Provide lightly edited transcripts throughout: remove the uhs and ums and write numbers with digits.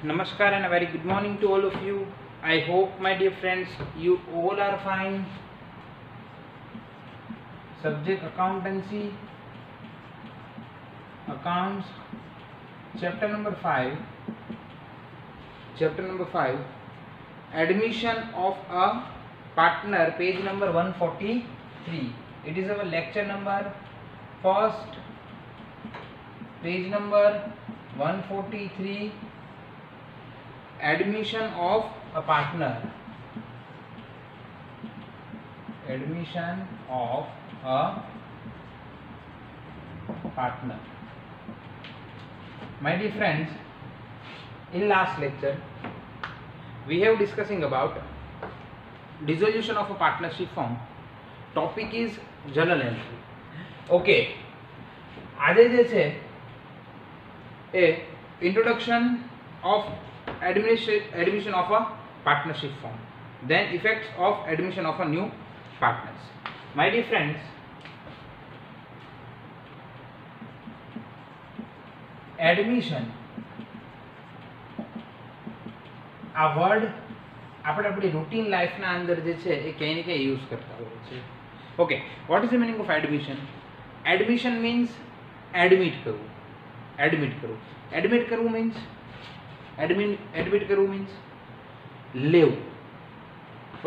Namaskar and a very good morning to all of you. I hope, my dear friends, you all are fine. Subject accountancy, accounts, chapter number 5. Chapter number 5, admission of a partner, page number 143. It is our lecture number first, page number 143. Admission of a partner. Admission of a partner. My dear friends, in last lecture we have discussing about dissolution of a partnership firm. Topic is journal entry. Okay, આજે જે છે એ introduction of admission of a partnership firm, then effects of admission of a new partners. My dear friends, admission આ word આપણે આપણી routine લાઈફના અંદર જે છે એ ક્યાંય ને ક્યાંય યુઝ કરતા હોઈએ છીએ. Okay, what is the meaning of admission? Admission means admit કરવું. એડમિટ કરવું. એડમિટ કરવું મીન્સ એડમિટ કરવું મીન્સ લેવું.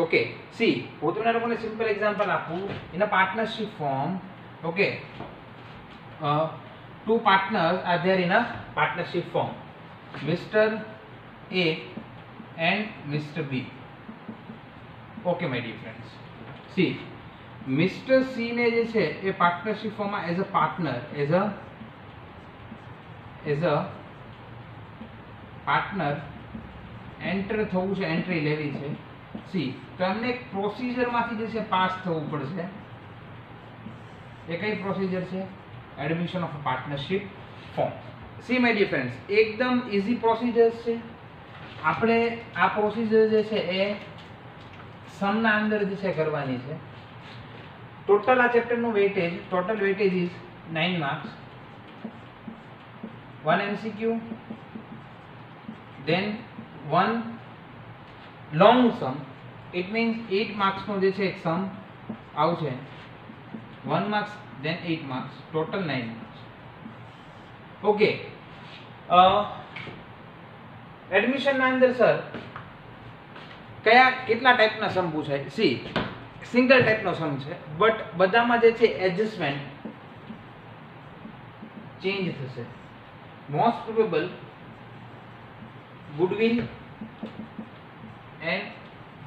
ઓકે, સી હું તમને લોકોને સિમ્પલ એક્ઝામ્પલ આપું. In a partnership form, okay, two partners are there in a partnership firm, Mr. A and Mr. B. Okay, my dear friends, see, Mr. C ને જે છે એ partnership ફોર્મમાં as a partner, as a partner enter થવું છે, entry લેવી છે. C, તો એમને એક પ્રોસિજરમાંથી જે છે પાસ થવું પડશે. એ કઈ પ્રોસિજર છે? Admission of a partnership form. See my dear friends, એકદમ ઇઝી પ્રોસિજર છે. આપણે આ પ્રોસિજર જે છે એ સમના અંદર જે છે કરવાની છે. ટોટલ આ ચેપ્ટરનું weightage, total weightage is 9 marks, 1 MCQ, then 1 long sum. It means 8 marks નો જે છે એક સમ આવશે, 1 marks, then 8 marks, total 9 marks. Okay, admission ના અંદર સર કયા કેટલા ટાઈપના સમ પૂછાય? સી, સિંગલ ટાઈપનો સમ છે, બટ બધામાં જે છે એડજસ્ટમેન્ટ ચેન્જ થશે. Most probable goodwill and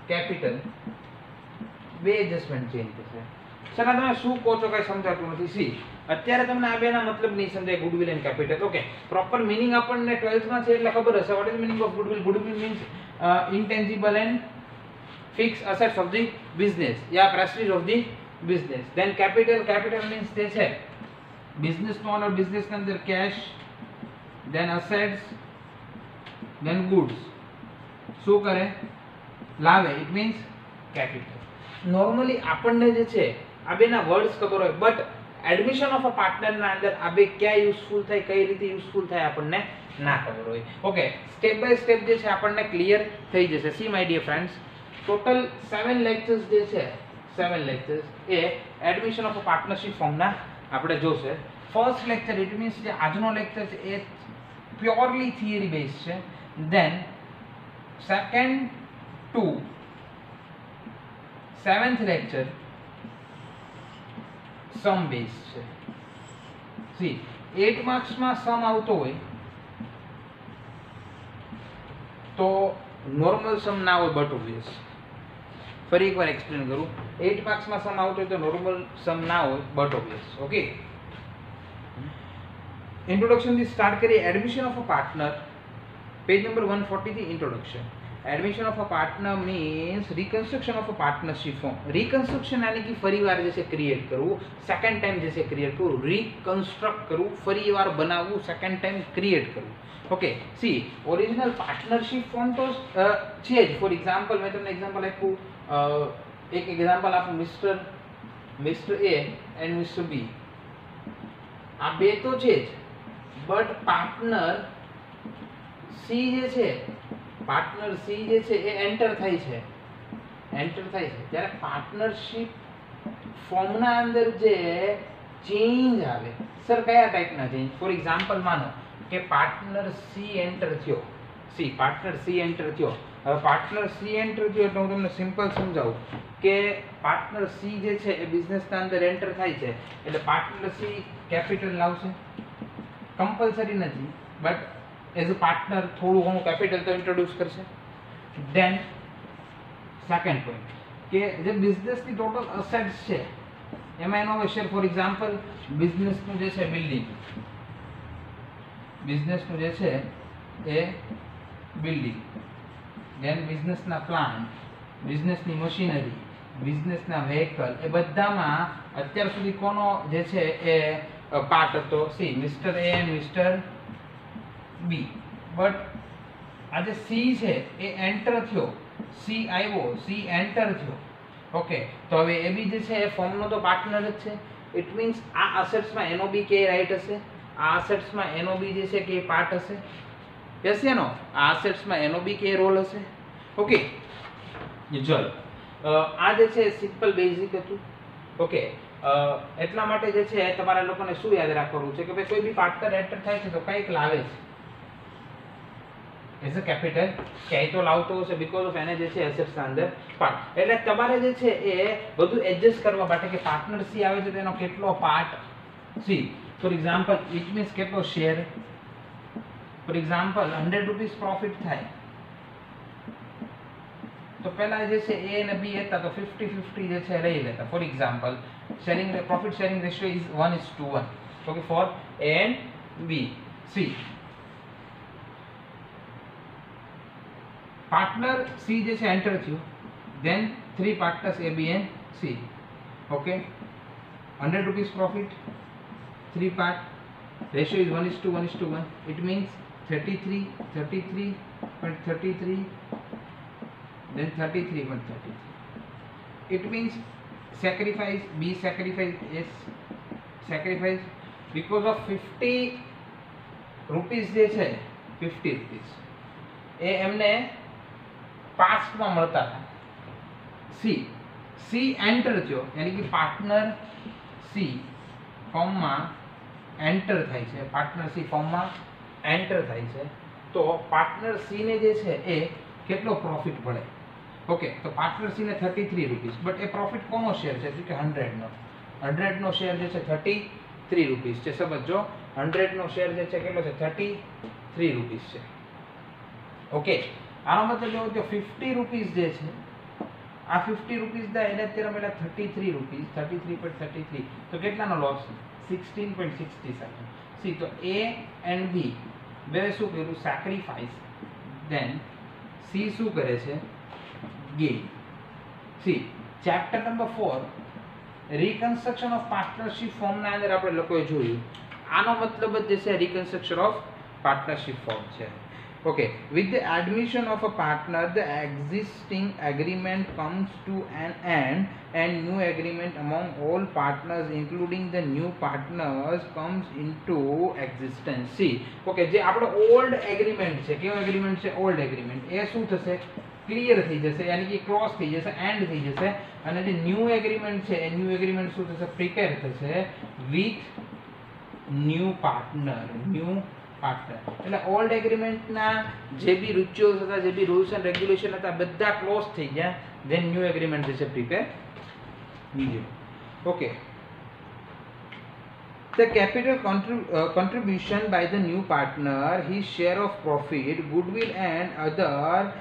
capital બે એડજસ્ટમેન્ટ ચેન્જ થશે. સર આ તમે શું કહો છો, કઈ સમજાતું નથી. સી, અત્યારે તમને આ બેના મતલબ નહીં સમજાય, goodwill and capital. Okay, proper meaning આપણને 12th માં છે એટલે ખબર હશે. What is meaning of goodwill? Goodwill means intangible and fix assets of the business યા prestige of the business. Then capital, capital means તે છે બિઝનેસનો ઓનર, બિઝનેસની અંદર cash, then assets, then goods શું કરે? લાવે. It means capital. નોર્મલી આપણને જે છે આ બેના વર્ડ્સ ખબર હોય, બટ એડમિશન ઓફ અ પાર્ટનરના અંદર આ બે ક્યાં યુઝફુલ થાય, કઈ રીતે યુઝફુલ થાય આપણને ના ખબર હોય. ઓકે, સ્ટેપ બાય સ્ટેપ જે છે આપણને ક્લિયર થઈ જશે. See my dear friends, total 7 lectures જે છે, 7 લેક્ચર્સ એ એડમિશન ઓફ અ પાર્ટનરશિપ ફોર્મના આપણે જોશે. ફર્સ્ટ લેક્ચર, ઇટ મીન્સ જે આજનો લેક્ચર છે એ પ્યોરલી થિયરી બેઝ છે. Then second to 7th lecture sum base છે. સી, 8 માર્ક્સમાં સમ આવતો હોય તો નોર્મલ સમ ના હોય, બટ ઓબ્વિયસ. ફરી એકવાર એક્સપ્લેન કરું. 8 માર્ક્સમાં સમ આવતો હોય તો નોર્મલ સમ ના હોય, બટ ઓબ્વિયસ. ઓકે, ઇન્ટ્રોડક્શન થી સ્ટાર્ટ કરીએ. Admission of a partner, page number 140 થી introduction. Admission of a partner means reconstruction of a partnership form. Reconstruction એટલે કે ફરીવાર જે છે ક્રિએટ કરવું, સેકન્ડ ટાઈમ જે છે ક્રિએટ કરવું, રિકન્સ્ટ્રક્ટ કરવું, ફરીવાર બનાવવું, સેકન્ડ ટાઈમ ક્રિએટ કરવું. Okay, C, original partnership form તો છે જ. ફોર એક્ઝામ્પલ, મેં તમને એક્ઝામ્પલ આપ્યું, એક એક્ઝામ્પલ આપું, મિસ્ટર એ એન્ડ મિસ્ટર બી. આ બે તો છે જ, બટ પાર્ટનર સી જે છે પાર્ટનર સી જે છે એ એન્ટર થાય છે ત્યારે પાર્ટનરશિપ ફોર્મના અંદર જે ચેન્જ આવે, સર કયા ટાઈપના ચેન્જ? ફોર એક્ઝામ્પલ માનો કે પાર્ટનર સી એન્ટર થયો, પાર્ટનર સી એન્ટર થયો. હવે પાર્ટનર સી એન્ટર થયો એટલે હું તમને સિમ્પલ સમજાવું કે પાર્ટનર સી જે છે એ બિઝનેસના અંદર એન્ટર થાય છે એટલે પાર્ટનર સી કેપિટલ લાવશે, કમ્પલસરી નથી બટ એઝ અ પાર્ટનર થોડું ઘણું કેપિટલ તો ઇન્ટ્રોડ્યુસ કરશે. ધેન સેકન્ડ પોઈન્ટ કે જે બિઝનેસની ટોટલ અસેટ્સ છે એમાં એનો શેર, ફોર એક્ઝામ્પલ બિઝનેસનું જે છે બિલ્ડિંગ, બિઝનેસનું જે છે એ બિલ્ડિંગ, ધેન બિઝનેસના પ્લાન્ટ, બિઝનેસની મશીનરી, બિઝનેસના વ્હીકલ, એ બધામાં અત્યાર સુધી કોનો જે છે એ પાર્ટ હતો? C, mister A and mister B. But આ જે સી છે એ એન્ટર થયો, સી આવ્યો, સી એન્ટર થયો. ઓકે, તો હવે એ બી જે છે એ ફોર્મનો તો પાર્ટનર જ છે. ઇટ મીન્સ આ અસેટ્સમાં એનો બી કે રાઈટ હશે, આ અસેટ્સમાં એનો બી જે છે કે પાર્ટ હશે. યસ યા નો? આ અસેટ્સમાં એનો બી કે રોલ હશે. ઓકે, ચલો આ જે છે સિમ્પલ બેઝિક હતું. ઓકે, એટલા માટે જે છે તમારા લોકોને શું યાદ રાખવાનું છે કે ભાઈ કોઈ બી પાર્ટનર એન્ટર થાય છે તો કંઈક લાવે છે એઝ અ કેપિટલ, ક્યાંય તો લાવતો હશે બીકોઝ ઓફ એને જે છે એસેટ્સ ના અંદર પાર્ટ. એટલે તમારે જે છે એ બધું એડજસ્ટ કરવા માટે કે પાર્ટનર સી આવે છે તેનો કેટલો part C, for example it means કેટલો share. For example 100 rupees profit થાય તો પહેલા જે છે એ અને બી હતા તો 50-50 જે છે લઈ લેતા. For example sharing profit sharing ratio is 1:1. Okay, for A and B. C partner C જે છે એન્ટર થયું, then 3 partners A B and C. Okay, 100 rupees profit, 3 part, ratio is 1:1. It means 33.33, then 33.33. It means sacrifice, B sacrifice, S sacrifice because of 50 rupees જે છે 50 rupees એ એમને પાસ્ટમાં મળતા હતા. C enter થયો યાની કે પાર્ટનર સી ફોર્મમાં enter થાય છે, પાર્ટનર સી ફોર્મમાં એન્ટર થાય છે તો પાર્ટનર સી ને જે છે એ કેટલો પ્રોફિટ મળે? ઓકે, તો પાર્ટનર સી ને 33 રૂપીસ, બટ એ પ્રોફિટ કોનો શેર છે? કે 100 નો. 100 નો શેર જે છે 33 રૂપીસ છે. સમજો 100 નો શેર જે છે કેટલો છે? 33 રૂપીસ છે. ઓકે, આનો મતલબ એવો કે 50 રૂપીસ જે છે આ 50 રૂપીસ દા એને અત્યારે મળ્યા 33 રૂપીસ, 33.33, તો કેટલાનો લોસ? 16.67. સી તો એ એન્ડ બી બે શું કર્યું? સેક્રિફાઈસ. ધેન સી શું કરે છે? Gain. C chapter number 4 reconstruction of partnership ફોર્મના અંદર આપણે લોકોએ જોયું. આનો મતલબ જ જે છે રિકન્સ્ટ્રક્શન ઓફ પાર્ટનરશિપ ફોર્મ છે. Okay, with the admission of a partner, the existing agreement comes to an end and new agreement among all partners including the new partners comes into existence. See, okay, જે આપણો old agreement છે, કેવો agreement છે? Old agreement. એ શું થશે? Clear થઈ જશે, યાની કે ક્લોઝ થઈ જશે, એન્ડ થઈ જશે. અને જે ન્યૂ એગ્રીમેન્ટ છે એ ન્યૂ એગ્રીમેન્ટ શું થશે? પ્રિપેર થશે with new partner. New partner એટલે ઓલ્ડ એગ્રીમેન્ટના જે બી રિચ્યુઅલ્સ હતા, જે બી રૂલ્સ એન્ડ રેગ્યુલેશન હતા, બધા ક્લોઝ થઈ ગયા. ધેન ન્યૂ એગ્રીમેન્ટ જે છે પ્રિપેર બીજો. Okay, the capital contribution by the new partner, his share of profit, goodwill and other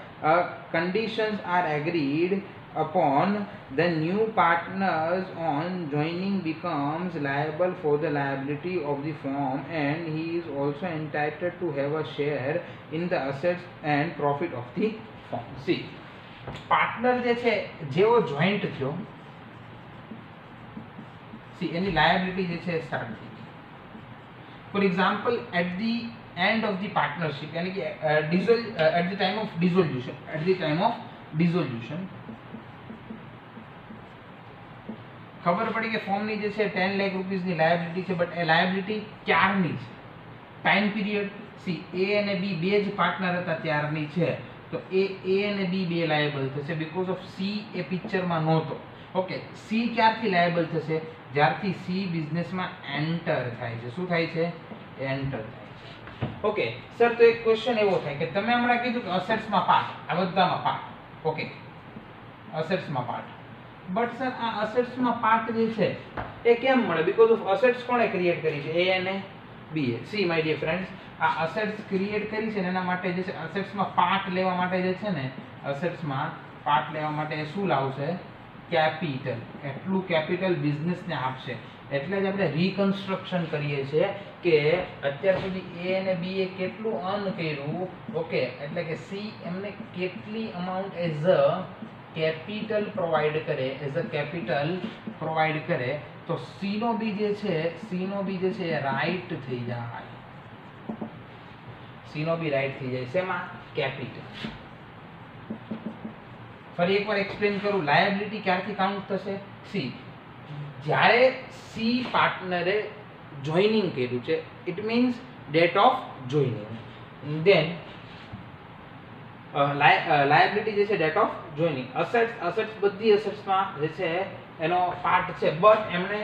conditions are agreed upon. The new partners on joining becomes liable for the liability of the firm and he is also entitled to have a share in the assets and profit of the firm. See, partner જે છે જેવો joint થયો, see એની liability જે છે start થઈ ગઈ. For example, at the end of the partnership यानी कि at the time of dissolution ખબર પડી કે ફોર્મની જે છે 10 લાખ રૂપીસની લાયબિલિટી છે, બટ એ લાયબિલિટી ક્યારની છે? ટાઈમ પીરિયડ સી એ અને બી બે જ પાર્ટનર હતા ત્યારની છે, તો એ અને બી બે લાયેબલ થશે બીકોઝ ઓફ સી એ પિક્ચરમાં નહોતો. ઓકે, સી ક્યારથી લાયેબલ થશે? જ્યારથી સી બિઝનેસમાં એન્ટર થાય છે. શું થાય છે? એન્ટર થાય છે. ઓકે સર, તો એક ક્વેશ્ચન એવો થાય કે તમે હમણાં કીધું કે અસેટ્સમાં પાર્ટ, આ બધામાં પાર્ટ. ઓકે, અસેટ્સમાં પાર્ટ. બટ સર આ અસેટ્સમાં પાર્ટ જે છે એ કેમ મળે? બીકોઝ ઓફ અસેટ્સ કોણે ક્રિએટ કરી છે? એ અને બી એ. સી માય ડિયર ફ્રેન્ડ્સ, આ અસેટ્સ ક્રિએટ કરી છે ને એના માટે જે છે અસેટ્સમાં પાર્ટ લેવા માટે જે છે ને, અસેટ્સમાં પાર્ટ લેવા માટે શું લાવશે? કેપિટલ. એટલું કેપિટલ બિઝનેસને આપશે. એટલે જ આપણે રિકન્સ્ટ્રક્શન કરીએ છીએ કે અત્યાર સુધી એ અને બી એ કેટલું અર્ન કર્યું. ઓકે, એટલે કે સી એમને કેટલી amount as a capital provide કરે, એઝ અ કેપિટલ પ્રોવાઈડ કરે, તો સી નો બી જે છે, સી નો બી જે છે એ રાઈટ થઈ જાય. સી નો બી રાઈટ થઈ જાય. શેમાં? કેપિટલ. ફરી એકવાર એક્સપ્લેન કરું. લાયબિલિટી ક્યારથી કાઉન્ટ થશે? સી જ્યારે સી પાર્ટનરે જોઈનિંગ કર્યું છે, it means date of joining. Then liability જે છે ડેટ ઓફ જોઈનિંગ. અસેટ્સ બધી અસેટ્સમાં જે છે એનો પાર્ટ છે, બટ એમણે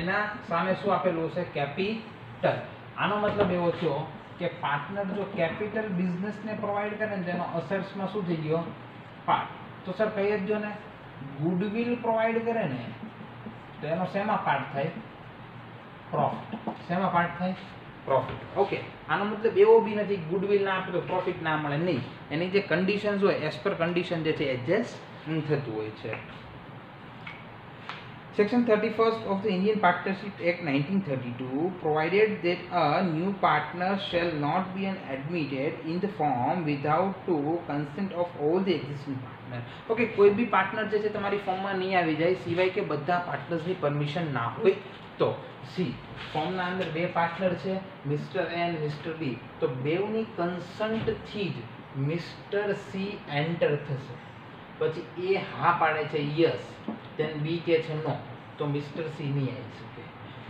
એના સામે શું આપેલું છે? કેપિટલ. આનો મતલબ એવો થયો કે પાર્ટનર જો કેપિટલ બિઝનેસને પ્રોવાઈડ કરે ને, તેનો અસેટ્સમાં શું થઈ ગયો? પાર્ટ. તો સર કહી જ જો ને, ગુડવિલ પ્રોવાઈડ કરે ને તો એનો શેમાં પાર્ટ થાય? પ્રોફિટ. શેમાં પાર્ટ થાય? પ્રોફિટ. ઓકે, આનો મતલબ એવો બી નથી ગુડવિલ ના આપે તો પ્રોફિટ ના મળે, નહીં. એની જે કન્ડિશન્સ હોય એઝ પર કન્ડિશન જે છે એડજસ્ટ થતું હોય છે. Section 31st of the Indian Partnership Act 1932 provided that a new partner shall not be admitted in the firm without to consent of all the existing partners. Okay, કોઈ બી partner જે છે તમારી ફોર્મમાં નહીં આવી જાય સિવાય કે બધા પાર્ટનર્સની પરમિશન ના હોય તો. સી ફોર્મના અંદર બે પાર્ટનર છે, મિસ્ટર એ અને મિસ્ટર બી, તો બેવની કન્સન્ટથી જ મિસ્ટર સી એન્ટર થશે. પછી એ હા પાડે છે યસ, then બી કે છે નો, તો મિસ્ટર સી નહીં આવી શકે.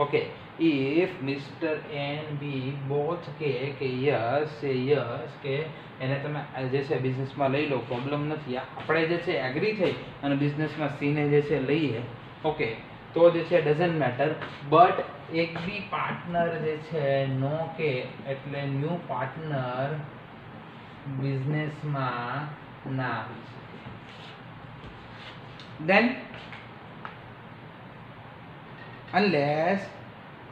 Okay, if mister and B both કે યસ, સે યસ, કે એને તમે જે છે બિઝનેસમાં લઈ લો, પ્રોબ્લેમ નથી. આપણે જે છે એગ્રી થઈ અને બિઝનેસમાં સીને જે છે લઈએ, ઓકે, તો જે છે ડઝન્ટ મેટર. બટ એક બી પાર્ટનર જે છે નો કે, એટલે ન્યૂ પાર્ટનર બિઝનેસમાં ના આવી શકે. Then unless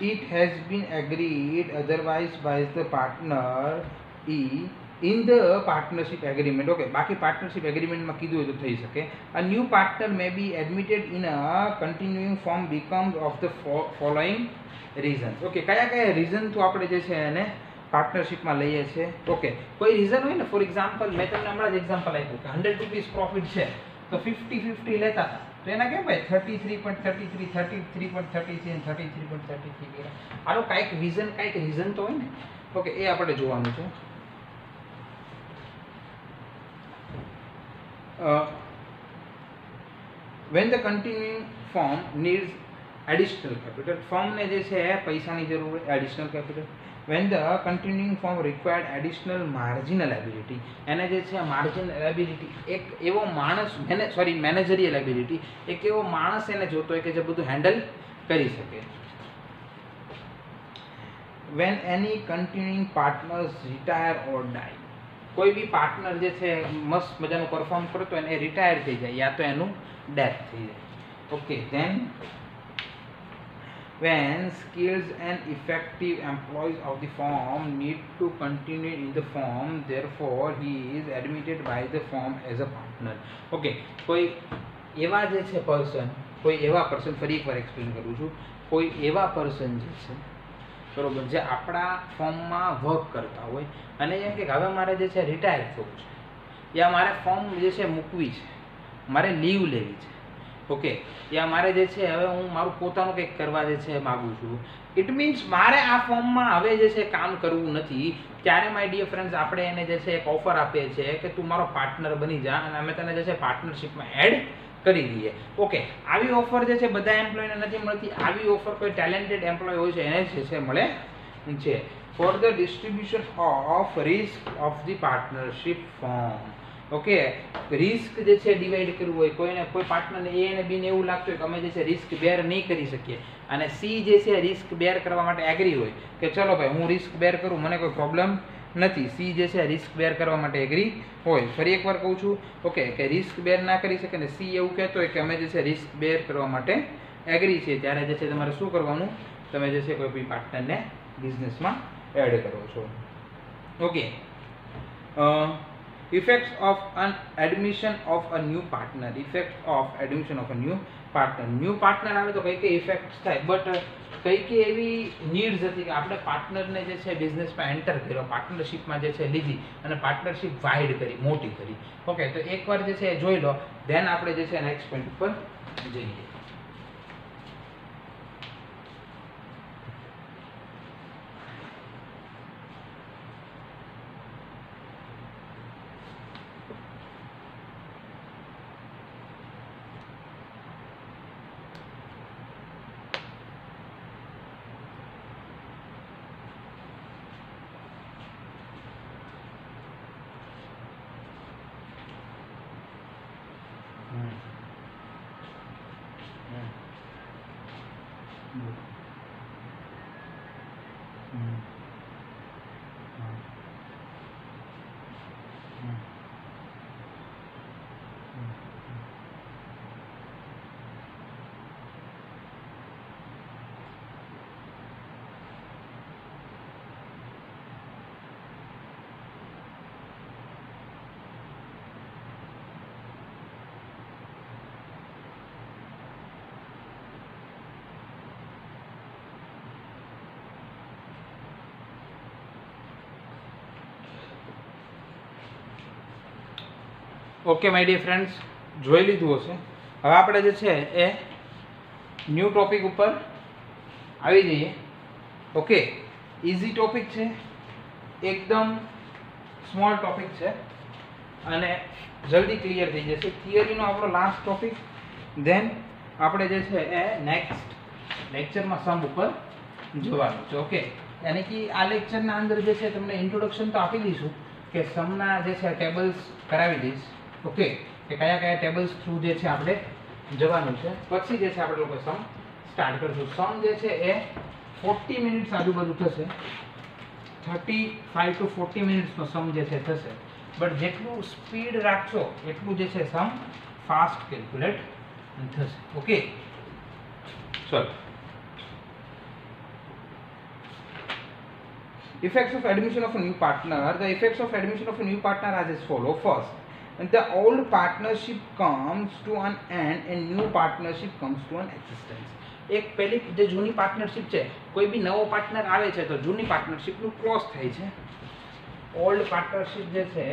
it has been agreed otherwise by the partner E in the partnership agreement. Okay, બાકી partnership agreement માં કીધું હોય તો થઈ શકે. A new partner may be admitted in a continuing form becomes of the following reasons. Okay, કયા reason તો આપણે જે છે એને પાર્ટનરશિપમાં લઈએ છીએ. ઓકે, કોઈ રીઝન હોય ને, ફોર એક્ઝામ્પલ મેં તમને હમણાં જ એક્ઝામ્પલ આપ્યું કે 100 રૂપીસ પ્રોફિટ છે તો 50-50 લેતા હતા, તો એના કેમ ભાઈ 33.33, 33.33 અને 33.33. આનો કાંઈક રીઝન તો હોય ને. ઓકે, એ આપણે જોવાનું છે. when the continuing firm needs additional capital, ફર્મને જે છે પૈસાની જરૂર હોય, additional capital. when the continuing firm required additional marginal ability, એને જે છે માર્જિનલ એબિલિટી, એક એવો માણસ, મેનેજરિયલ એબિલિટી, એક એવો માણસ એને જોતો હોય કે જે બધું હેન્ડલ કરી શકે. when any continuing partners retire or die, કોઈ બી પાર્ટનર જે છે મસ્ત મજાનું પરફોર્મ કરે તો એને રિટાયર થઈ જાય યા તો એનું ડેથ થઈ જાય. Okay, then when skilled and effective employees of the firm need to continue in the firm, therefore he is admitted by the firm as a partner. Okay, કોઈ એવા જે છે પર્સન, ફરી એકવાર એક્સપ્લેન કરું છું, કોઈ એવા પર્સન જે છે બરોબર, જે આપણા ફોર્મમાં વર્ક કરતા હોય અને એમ કે હવે મારે જે છે રિટાયર થવું છે યા મારે ફોર્મ જે છે મૂકવી છે, મારે લીવ લેવી છે, ઓકે, યા મારે જે છે હવે હું મારું પોતાનું કંઈક કરવા જે છે માગું છું, ઇટ મીન્સ મારે આ ફોર્મમાં હવે જે છે કામ કરવું નથી, ત્યારે માય ડિયર ફ્રેન્ડ્સ આપણે એને જે છે એક ઓફર આપીએ છીએ કે તું મારો પાર્ટનર બની જા અને અમે તને જે છે પાર્ટનરશિપમાં એડ કરી દઈએ. ઓકે, આવી ઓફર જે છે બધા એમ્પ્લોયને નથી મળતી. આવી ઓફર કોઈ ટેલેન્ટેડ એમ્પ્લોય હોય છે એને જે છે મળે છે for the distribution of risk of the partnership form. Okay, risk જે છે ડિવાઈડ કરવું હોય, કોઈ પાર્ટનરને એ અને બી ને એવું લાગતું હોય કે અમે જે છે રિસ્ક બેર નહીં કરી શકીએ અને સી જે છે રિસ્ક બેર કરવા માટે એગ્રી હોય કે ચલો ભાઈ હું રિસ્ક બેર કરું, મને કોઈ પ્રોબ્લેમ નથી. સી જે છે રિસ્ક બેર કરવા માટે એગ્રી હોય. ફરી એકવાર કહું છું, ઓકે, કે રિસ્ક બેર ના કરી શકે ને સી એવું કહેતો હોય કે અમે જે છે રિસ્ક બેર કરવા માટે એગ્રી છે, ત્યારે જે છે તમારે શું કરવાનું, તમે જે છે કોઈ બી પાર્ટનરને બિઝનેસમાં એડ કરો છો. Okay, effects of an admission of a new partner. Effects of admission of a new partner. New partner આવે તો કઈ કઈ ઇફેક્ટ્સ થાય, બટ કઈ કઈ એવી નીડ્સ હતી કે આપણે પાર્ટનરને જે છે બિઝનેસમાં એન્ટર કર્યો, પાર્ટનરશિપમાં જે છે લીધી અને પાર્ટનરશિપ વાઇડ કરી, મોટી કરી. ઓકે, તો એકવાર જે છે એ જોઈ લો, ધેન આપણે જે છે નેક્સ્ટ પોઈન્ટ ઉપર જઈએ. ઓકે માય ડિયર ફ્રેન્ડ્સ, જોઈ લીધું હશે. હવે આપણે જે છે એ ન્યૂ ટોપિક ઉપર આવી જઈએ. ઓકે, ઇઝી ટોપિક છે, એકદમ સ્મોલ ટોપિક છે અને જલ્દી ક્લિયર થઈ જશે. થિયરીનો આપણો લાસ્ટ ટોપિક, ધેન આપણે જે છે એ નેક્સ્ટ લેક્ચરમાં સમ ઉપર જોવાનું છે. ઓકે, યાની કે આ લેક્ચરના અંદર જે છે તમને ઇન્ટ્રોડક્શન તો આપી દઈશું કે સમના જે છે ટેબલ્સ કરાવી દઈશ. ઓકે, કે કયા કયા ટેબલ્સ થ્રુ જે છે આપણે જવાનું છે. પછી જે છે આપણે લોકો સમ સ્ટાર્ટ કરશું. સમ જે છે એ 40 મિનિટ્સ આજુબાજુ થશે, 35 to 40 મિનિટ્સનો સમ જે છે થશે. બટ જેટલું સ્પીડ રાખશો એટલું જે છે સમ ફાસ્ટ કેલ્ક્યુલેટ થશે. ઓકે, ચલો. Effects of admission of a new partner. The effects of admission of a new partner are as follow. First, when the old partnership comes to an end and new partnership comes to an existence. એક પહેલી જે જૂની partnership છે, કોઈ બી નવો partner આવે છે તો જૂની પાર્ટનરશિપનું ક્લોઝ થાય છે. ઓલ્ડ પાર્ટનરશિપ જે છે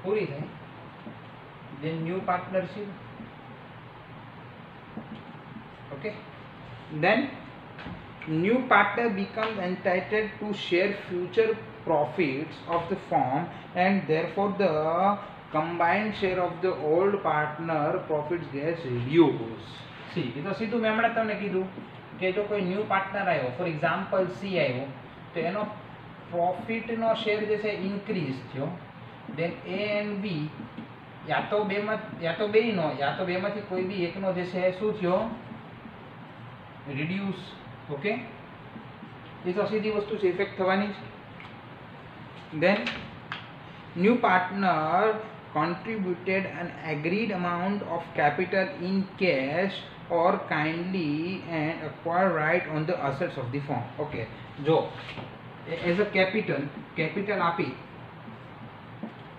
પૂરી થાય, then new partnership. Okay, then new partner becomes entitled to share future profits of the firm and therefore the combined share of the old partner profits gets reduced. See, એ તો સીધું મેં હમણાં તમને કીધું કે જો કોઈ ન્યૂ પાર્ટનર આવ્યો, ફોર એક્ઝામ્પલ સી આવ્યો, તો એનો પ્રોફિટનો શેર જે છે ઇન્ક્રીઝ થયો, દેન એ એન્ડ બી યા તો બેયનો યા તો બેમાંથી કોઈ બી એકનો જે છે શું થયો, રિડ્યુસ. ઓકે, એ તો સીધી વસ્તુ છે, ઇફેક્ટ થવાની છે. Then new partner contributed an agreed amount of capital in cash or kindly and acquired right on the assets of the firm. Okay, જો એઝ અ કેપિટલ આપી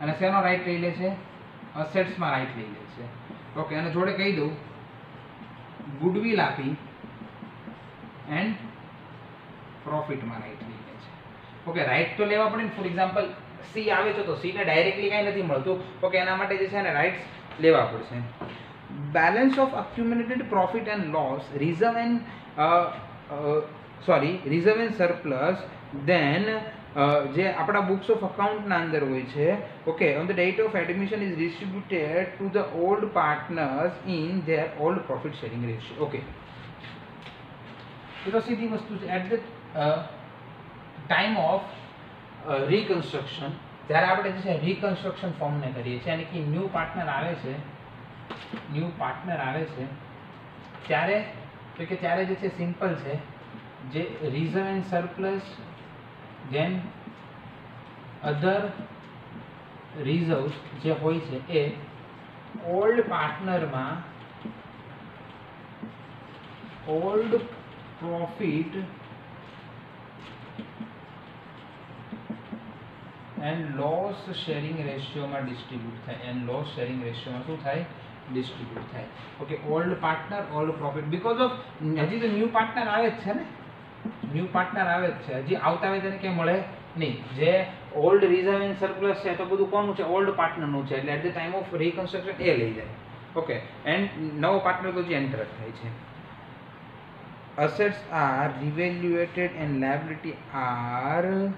અને શેનો રાઈટ લઈ લે છે, અસેટ્સમાં રાઈટ લઈ લે છે. ઓકે, અને જોડે કહી દઉં ગુડવિલ આપી એન્ડ પ્રોફિટમાં રાઈટ લઈ લે છે. ઓકે, રાઈટ તો લેવા પડે ને. ફોર એક્ઝામ્પલ સી આવે છે તો સીને ડાયરેક્ટલી કાંઈ નથી મળતું. ઓકે, એના માટે જે છે ને રાઇટ્સ લેવા પડશે. Balance of accumulated profit and loss, reserve and surplus, then જે આપણા બુક્સ ઓફ અકાઉન્ટના અંદર હોય છે. Okay, on the date of admission is distributed to the old partners in their old profit sharing ratio. Okay, એ તો સીધી વસ્તુ છે. At the time of reconstruction, જ્યારે આપણે જે છે રિકન્સ્ટ્રક્શન ફોર્મને કરીએ છીએ અને કે ન્યૂ પાર્ટનર આવે છે, ત્યારે તો કે ત્યારે જે છે સિમ્પલ છે, જે reserve and surplus then other reserves જે હોય છે એ ઓલ્ડ પાર્ટનરમાં old profit and loss sharing રેશિયોમાં ડિસ્ટ્રીબ્યુટ થાય. એન્ડ લોસ શેરિંગ રેશિયોમાં શું થાય? ડિસ્ટ્રીબ્યુટ થાય. Okay, old partner old profit, because of હજી તો ન્યૂ પાર્ટનર આવે જ છે ને, ન્યૂ પાર્ટનર આવે જ છે, હજી આવતા આવે તેને ક્યાં મળે નહીં. જે ઓલ્ડ રિઝર્વ એન્ડ સરપ્લસ છે તો બધું કોનું છે? ઓલ્ડ પાર્ટનરનું છે. એટલે at the time of reconstruction એ લઈ જાય. ઓકે, એન્ડ નવો પાર્ટનર તો જે એન્ટર થાય છે. assets are revaluated and liability are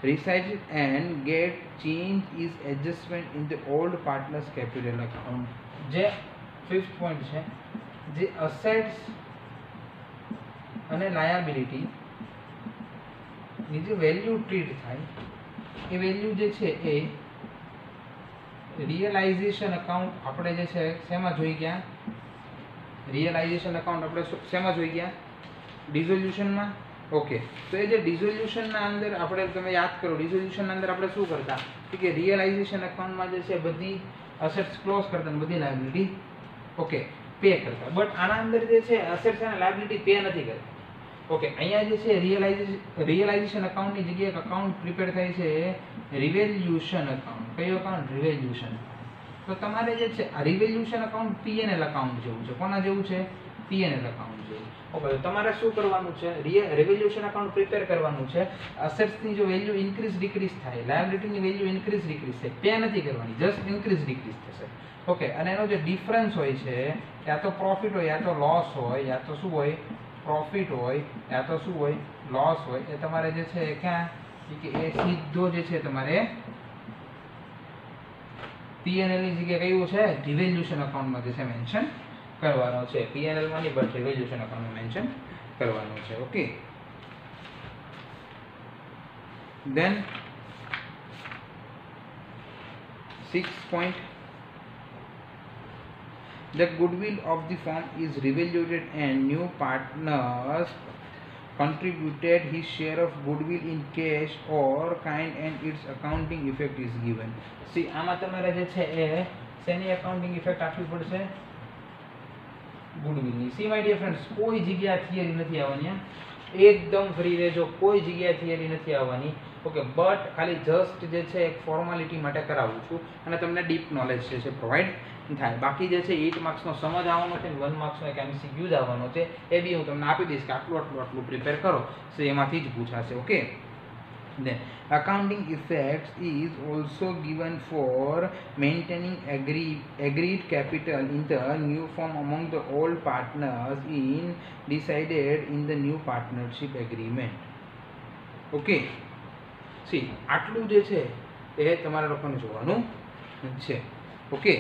resized and get change is adjustment in the old partners capital account. જે ફિફ્થ પોઈન્ટ છે, જે અસેટ્સ અને લાયબિલિટી ની જે વેલ્યુ ટ્રીટ થાય, એ વેલ્યુ જે છે એ રિયલાઇઝેશન અકાઉન્ટ આપણે જે છે શેમાં જોઈ ગયા? રિયલાઇઝેશન અકાઉન્ટ આપણે શેમાં જોઈ ગયા? ડિઝોલ્યુશનમાં. ઓકે, તો એ જે ડિઝોલ્યુશનના અંદર આપણે તમે યાદ કરો, ડિઝોલ્યુશનના અંદર આપણે શું કરતા કે રિયલાઇઝેશન અકાઉન્ટમાં જે છે બધી અસેટ્સ ક્લોઝ કરતા અને બધી લાયબિલિટી ઓકે પે કરતા. બટ આના અંદર જે છે અસેટ્સ અને લાયબિલિટી પે નથી કરતા. ઓકે, અહીંયા જે છે રિયલાઇઝેશન અકાઉન્ટની જગ્યાએ એક અકાઉન્ટ પ્રિપેર થાય છે રિવેલ્યુશન અકાઉન્ટ. કયો અકાઉન્ટ? રિવેલ્યુશન. તો તમારે જે છે આ રિવેલ્યુશન અકાઉન્ટ પીએનએલ અકાઉન્ટ જેવું છે. કોના જેવું છે? પીએનએલ અકાઉન્ટ જેવું. ઓકે, તમારે શું કરવાનું છે? રિવેલ્યુશન અકાઉન્ટ પ્રિપેર કરવાનું છે. અસેટ્સની જો વેલ્યુ ઇન્ક્રીઝ ડિક્રીઝ થાય, લાયબિલિટીની વેલ્યુ ઇન્ક્રીઝ ડિક્રીઝ થાય, પે નથી કરવાની, જસ્ટ ઇન્ક્રીઝ ડિક્રીઝ થશે. ઓકે, અને એનો જે ડિફરન્સ હોય છે, યા તો પ્રોફિટ હોય, યા તો લોસ હોય, યા તો શું હોય? પ્રોફિટ હોય, યા તો શું હોય? લોસ હોય. એ તમારે જે છે ક્યાં કે એ સીધો જે છે તમારે પીએનએલ ની જગ્યાએ કયું છે? રિવેલ્યુશન અકાઉન્ટમાં જે છે મેન્શન કરવાનો છે. પીએનએલ માં નહીં, બટ રિવેલ્યુશન અકાઉન્ટમાં મેન્શન કરવાનો છે. Okay, then 6 point, the goodwill of the firm is revaluated and new partners contributed his share of goodwill in cash or kind and its accounting effect is given. See, આમાં તમારે જે છે એ શેની accounting effect આપવી પડશે? ગુડવિલની. C my dear friends, કોઈ જગ્યા theory નથી આવવાની, એકદમ ફ્રી રહેજો, કોઈ જગ્યા થિયરી નથી આવવાની. ઓકે, બટ ખાલી જસ્ટ જે છે એક ફોર્માલિટી માટે કરાવું છું અને તમને ડીપ નોલેજ જે છે પ્રોવાઈડ થાય. બાકી જે છે 8 માર્ક્સનો સમજ આવવાનો છે, 1 માર્ક્સનો એક એમસીક્યુ જ આવવાનો છે. એ બી હું તમને આપી દઈશ કે આટલું પ્રિપેર કરો, સો એમાંથી જ પૂછાશે. Okay, then accounting effects is also given for maintaining agreed capital in the new firm among the old partners in decided in the new partnership agreement. Okay, see, આટલું જે છે એ તમારે લોકોને જોવાનું છે. ઓકે,